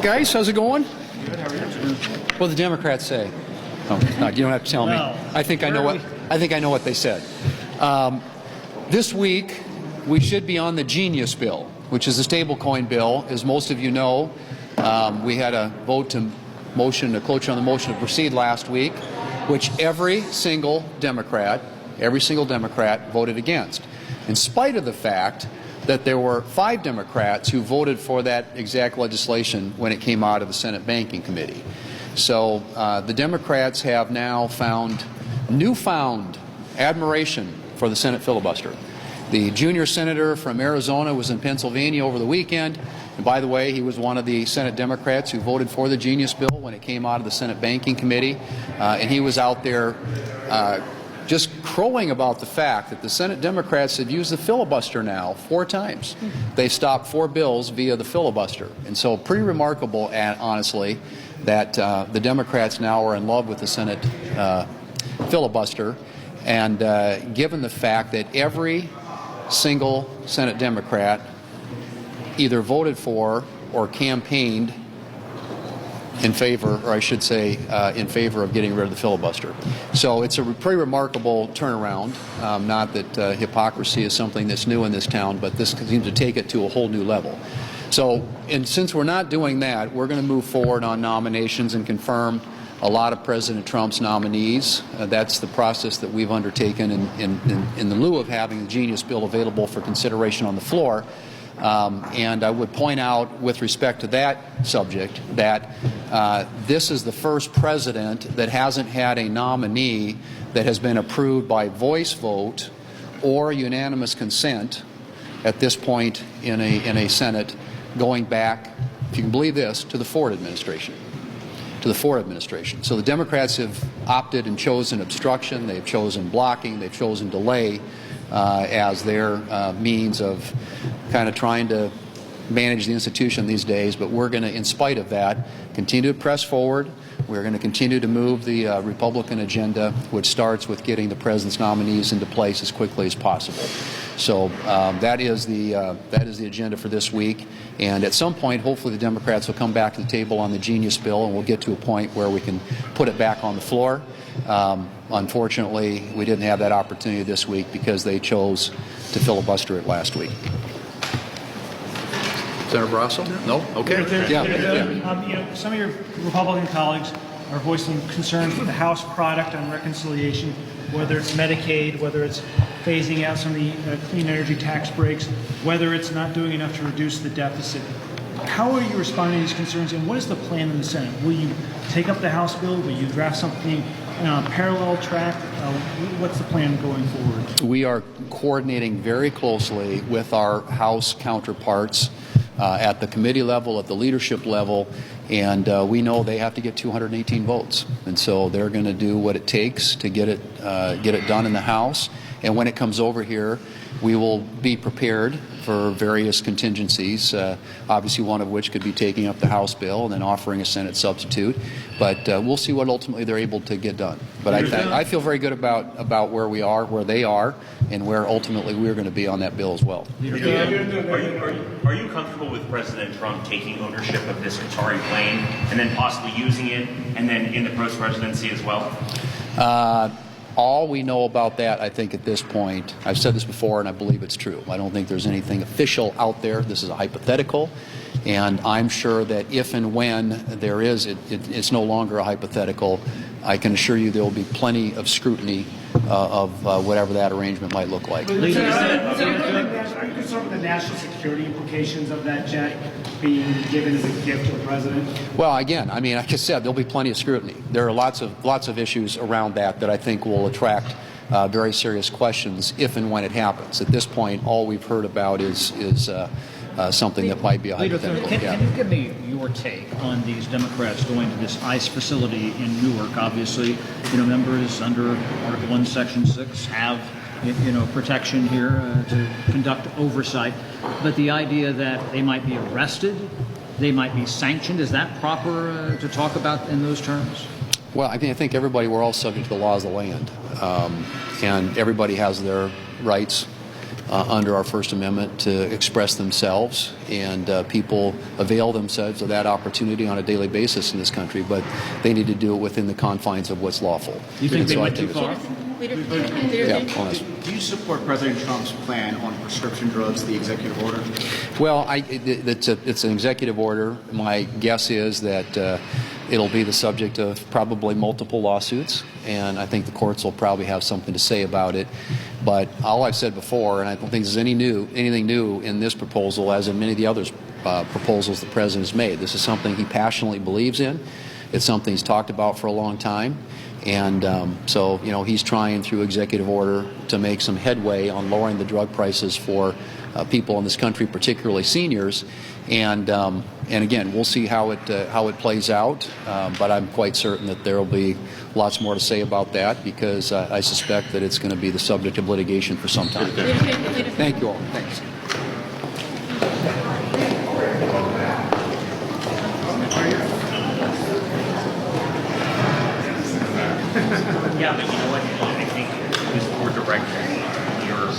Guys, how's it going? Good. How are you? What do the Democrats say? Oh, no, you don't have to tell me. I think I know what they said. This week, we should be on the Genius bill, which is a stablecoin bill. As most of you know, we had a vote to cloture on the motion to proceed last week, which every single Democrat voted against, in spite of the fact that there were 5 Democrats who voted for that exact legislation when it came out of the Senate Banking Committee. So the Democrats have now found newfound admiration for the Senate filibuster. The junior senator from Arizona was in Pennsylvania over the weekend, and by the way, he was one of the Senate Democrats who voted for the Genius bill when it came out of the Senate Banking Committee, and he was out there just crowing about the fact that the Senate Democrats have used the filibuster now 4 times. They've stopped 4 bills via the filibuster. And so pretty remarkable, honestly, that the Democrats now are in love with the Senate filibuster. And given the fact that every single Senate Democrat either voted for or campaigned in favor, or I should say, in favor of getting rid of the filibuster. So it's a pretty remarkable turnaround. Not that hypocrisy is something that's new in this town, but this seems to take it to a whole new level. So, and since we're not doing that, we're going to move forward on nominations and confirm a lot of President Trump's nominees. That's the process that we've undertaken in the lieu of having the Genius bill available for consideration on the floor. And I would point out, with respect to that subject, that this is the first president that hasn't had a nominee that has been approved by voice vote or unanimous consent at this point in a Senate, going back, if you can believe this, to the Ford administration. So the Democrats have opted and chosen obstruction, they've chosen blocking, they've chosen delay as their means of kind of trying to manage the institution these days. But we're going to, in spite of that, continue to press forward. We're going to continue to move the Republican agenda, which starts with getting the president's nominees into place as quickly as possible. So that is the agenda for this week. And at some point, hopefully, the Democrats will come back to the table on the Genius bill, and we'll get to a point where we can put it back on the floor. Unfortunately, we didn't have that opportunity this week because they chose to filibuster it last week. Senator Barrasso? No? Okay. Yeah. Some of your Republican colleagues are voicing concerns with the House product on reconciliation, whether it's Medicaid, whether it's phasing out some of the clean energy tax breaks, whether it's not doing enough to reduce the deficit. How are you responding to these concerns, and what is the plan in the Senate? Will you take up the House bill? Will you draft something on a parallel track? What's the plan going forward? We are coordinating very closely with our House counterparts at the committee level, at the leadership level, and we know they have to get 218 votes, and so they're going to do what it takes to get it done in the House. And when it comes over here, we will be prepared for various contingencies, obviously one of which could be taking up the House bill and then offering a Senate substitute. But we'll see what ultimately they're able to get done. But I feel very good about where we are, where they are, and where ultimately we're going to be on that bill as well. Are you comfortable with President Trump taking ownership of this Qatari plane and then possibly using it and then in the post-presidency as well? All we know about that, I think, at this point, I've said this before and I believe it's true. I don't think there's anything official out there. This is a hypothetical. And I'm sure that if and when there is, it's no longer a hypothetical. I can assure you there will be plenty of scrutiny of whatever that arrangement might look like. Are you concerned with the national security implications of that jet being given as a gift to the president? Well, again, I mean, like I said, there'll be plenty of scrutiny. There are lots of issues around that I think will attract very serious questions if and when it happens. At this point, all we've heard about is something that might be a hypothetical. Can you give me your take on these Democrats going to this ICE facility in Newark? Obviously, members under Article 1, Section 6 have protection here to conduct oversight. But the idea that they might be arrested, they might be sanctioned, is that proper to talk about in those terms? Well, I think everybody, we're all subject to the laws of the land, and everybody has their rights under our First Amendment to express themselves, and people avail themselves of that opportunity on a daily basis in this country, but they need to do it within the confines of what's lawful. You think And they so I went too think far? Yeah, honest. Do you support President Trump's plan on prescription drugs, the executive order? Well, it's an executive order. My guess is that it'll be the subject of probably multiple lawsuits, and I think the courts will probably have something to say about it. But all I've said before, and I don't think there's anything new in this proposal, as in many of the other proposals the president has made. This is something he passionately believes in. It's something he's talked about for a long time. And so, he's trying through executive order to make some headway on lowering the drug prices for people in this country, particularly seniors. And again, we'll see how it plays out. But I'm quite certain that there will be lots more to say about that, because I suspect that it's going to be the subject of litigation for some time. Thank you all. Thanks. Yeah, but you know what? I think this board director, you're